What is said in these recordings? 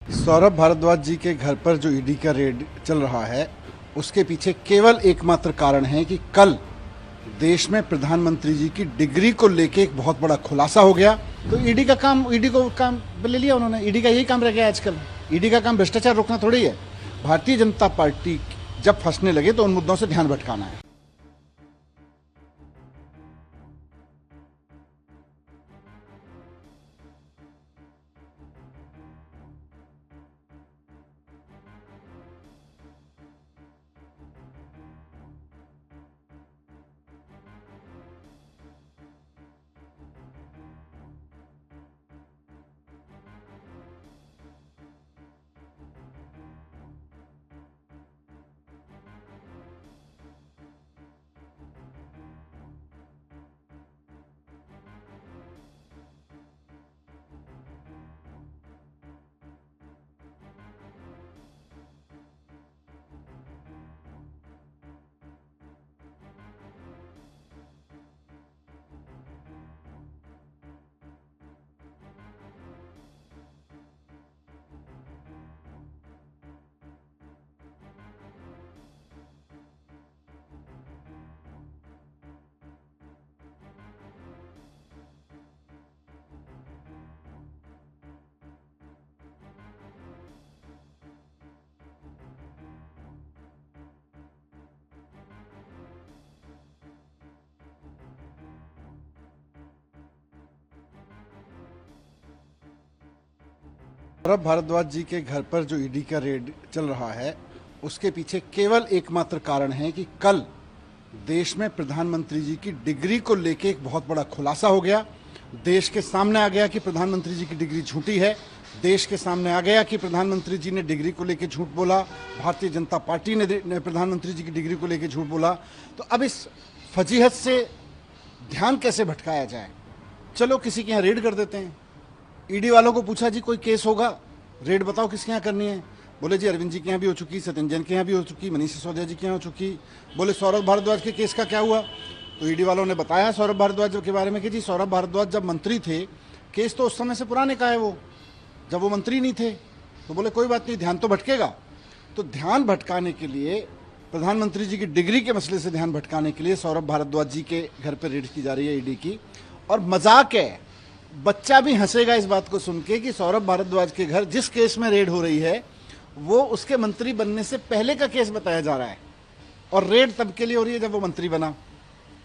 सौरभ भारद्वाज जी के घर पर जो ईडी का रेड चल रहा है उसके पीछे केवल एकमात्र कारण है कि कल देश में प्रधानमंत्री जी की डिग्री को लेके एक बहुत बड़ा खुलासा हो गया। तो ईडी का काम, ईडी को काम ले लिया उन्होंने। ईडी का यही काम रह गया आजकल। ईडी का काम भ्रष्टाचार रोकना थोड़ी है। भारतीय जनता पार्टी जब फंसने लगे तो उन मुद्दों से ध्यान भटकाना है। सौरभ भारद्वाज जी के घर पर जो ईडी का रेड चल रहा है उसके पीछे केवल एकमात्र कारण है कि कल देश में प्रधानमंत्री जी की डिग्री को लेके एक बहुत बड़ा खुलासा हो गया। देश के सामने आ गया कि प्रधानमंत्री जी की डिग्री झूठी है। देश के सामने आ गया कि प्रधानमंत्री जी ने डिग्री को लेकर झूठ बोला, भारतीय जनता पार्टी ने प्रधानमंत्री जी की डिग्री को लेकर झूठ बोला। तो अब इस फजीहत से ध्यान कैसे भटकाया जाए? चलो किसी के यहाँ रेड कर देते हैं। ईडी वालों को पूछा, जी कोई केस होगा, रेड बताओ किसके यहाँ करनी है। बोले जी अरविंद जी के यहाँ भी हो चुकी, सत्येंद्र जैन के यहाँ भी हो चुकी, मनीष सिसोदिया जी के यहाँ हो चुकी। बोले सौरभ भारद्वाज के केस का क्या हुआ? तो ईडी वालों ने बताया सौरभ भारद्वाज के बारे में कि जी सौरभ भारद्वाज जब मंत्री थे, केस तो उस समय से पुराने का है, वो जब वो मंत्री नहीं थे। तो बोले कोई बात नहीं, ध्यान तो भटकेगा। तो ध्यान भटकाने के लिए, प्रधानमंत्री जी की डिग्री के मसले से ध्यान भटकाने के लिए सौरभ भारद्वाज जी के घर पर रेड की जा रही है ईडी की। और मजाक है, बच्चा भी हंसेगा इस बात को सुन के कि सौरभ भारद्वाज के घर जिस केस में रेड हो रही है वो उसके मंत्री बनने से पहले का केस बताया जा रहा है, और रेड तब के लिए हो रही है जब वो मंत्री बना।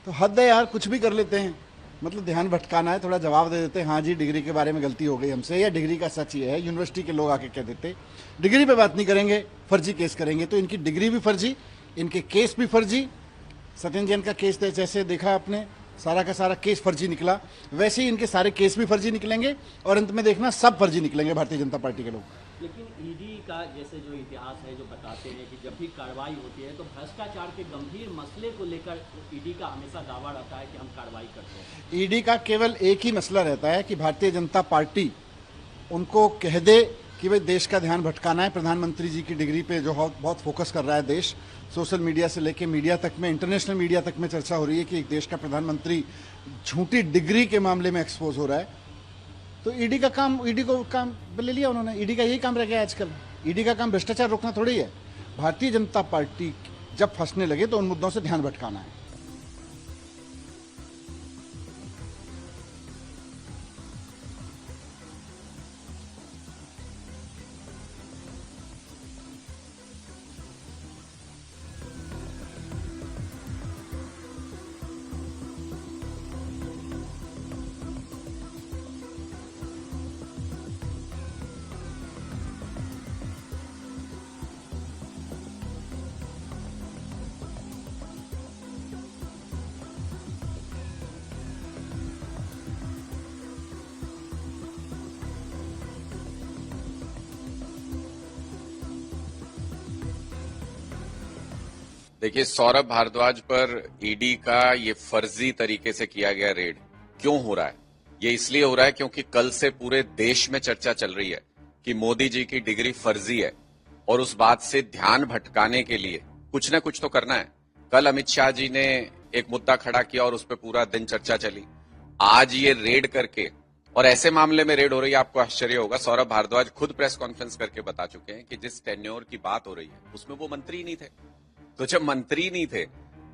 तो हद है यार, कुछ भी कर लेते हैं। मतलब ध्यान भटकाना है, थोड़ा जवाब दे देते हैं, हाँ जी डिग्री के बारे में गलती हो गई हमसे, या डिग्री का सच ये है। यूनिवर्सिटी के लोग आके कह देते डिग्री पे बात नहीं करेंगे, फर्जी केस करेंगे। तो इनकी डिग्री भी फर्जी, इनके केस भी फर्जी। सत्येंद्र जैन का केस जैसे देखा आपने, सारा का सारा केस फर्जी निकला, वैसे ही इनके सारे केस भी फर्जी निकलेंगे और अंत में देखना सब फर्जी निकलेंगे भारतीय जनता पार्टी के लोग। लेकिन ईडी का जैसे जो इतिहास है, जो बताते हैं कि जब भी कार्रवाई होती है तो भ्रष्टाचार के गंभीर मसले को लेकर ईडी का हमेशा दावा रहता है कि हम कार्रवाई करते हैं। ईडी का केवल एक ही मसला रहता है कि भारतीय जनता पार्टी उनको कह दे कि भाई देश का ध्यान भटकाना है। प्रधानमंत्री जी की डिग्री पे जो बहुत फोकस कर रहा है देश, सोशल मीडिया से लेके मीडिया तक में, इंटरनेशनल मीडिया तक में चर्चा हो रही है कि एक देश का प्रधानमंत्री झूठी डिग्री के मामले में एक्सपोज हो रहा है। तो ईडी का काम, ईडी को काम ले लिया उन्होंने। ईडी का यही काम रह गया आजकल। ईडी का काम भ्रष्टाचार रोकना थोड़ी है। भारतीय जनता पार्टी जब फंसने लगे तो उन मुद्दों से ध्यान भटकाना है। देखिए, सौरभ भारद्वाज पर ईडी का ये फर्जी तरीके से किया गया रेड क्यों हो रहा है? ये इसलिए हो रहा है क्योंकि कल से पूरे देश में चर्चा चल रही है कि मोदी जी की डिग्री फर्जी है, और उस बात से ध्यान भटकाने के लिए कुछ न कुछ तो करना है। कल अमित शाह जी ने एक मुद्दा खड़ा किया और उस पर पूरा दिन चर्चा चली। आज ये रेड करके और ऐसे मामले में रेड हो रही है। आपको आश्चर्य होगा, सौरभ भारद्वाज खुद प्रेस कॉन्फ्रेंस करके बता चुके हैं कि जिस टेन्योर की बात हो रही है उसमें वो मंत्री नहीं थे। तो जब मंत्री नहीं थे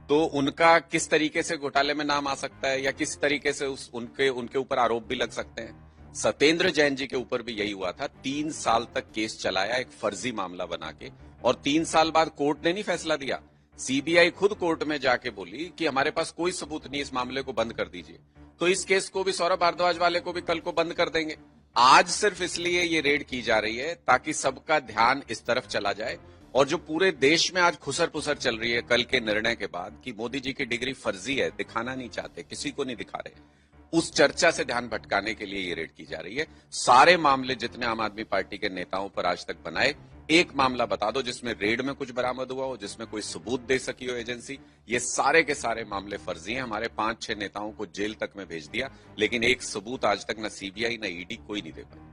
तो उनका किस तरीके से घोटाले में नाम आ सकता है या किस तरीके से उनके ऊपर आरोप भी लग सकते हैं। सत्येंद्र जैन जी के ऊपर भी यही हुआ था। 3 साल तक केस चलाया एक फर्जी मामला बना के, और 3 साल बाद कोर्ट ने नहीं फैसला दिया। सीबीआई खुद कोर्ट में जाके बोली कि हमारे पास कोई सबूत नहीं, इस मामले को बंद कर दीजिए। तो इस केस को भी सौरभ भारद्वाज वाले को भी कल को बंद कर देंगे। आज सिर्फ इसलिए ये रेड की जा रही है ताकि सबका ध्यान इस तरफ चला जाए, और जो पूरे देश में आज खुसर पुसर चल रही है कल के निर्णय के बाद कि मोदी जी की डिग्री फर्जी है, दिखाना नहीं चाहते, किसी को नहीं दिखा रहे, उस चर्चा से ध्यान भटकाने के लिए ये रेड की जा रही है। सारे मामले जितने आम आदमी पार्टी के नेताओं पर आज तक बनाए, एक मामला बता दो जिसमें रेड में कुछ बरामद हुआ हो, जिसमें कोई सबूत दे सकी हो एजेंसी। ये सारे के सारे मामले फर्जी हैं। हमारे 5-6 नेताओं को जेल तक में भेज दिया, लेकिन एक सबूत आज तक न सीबीआई न ईडी कोई नहीं दे पाई।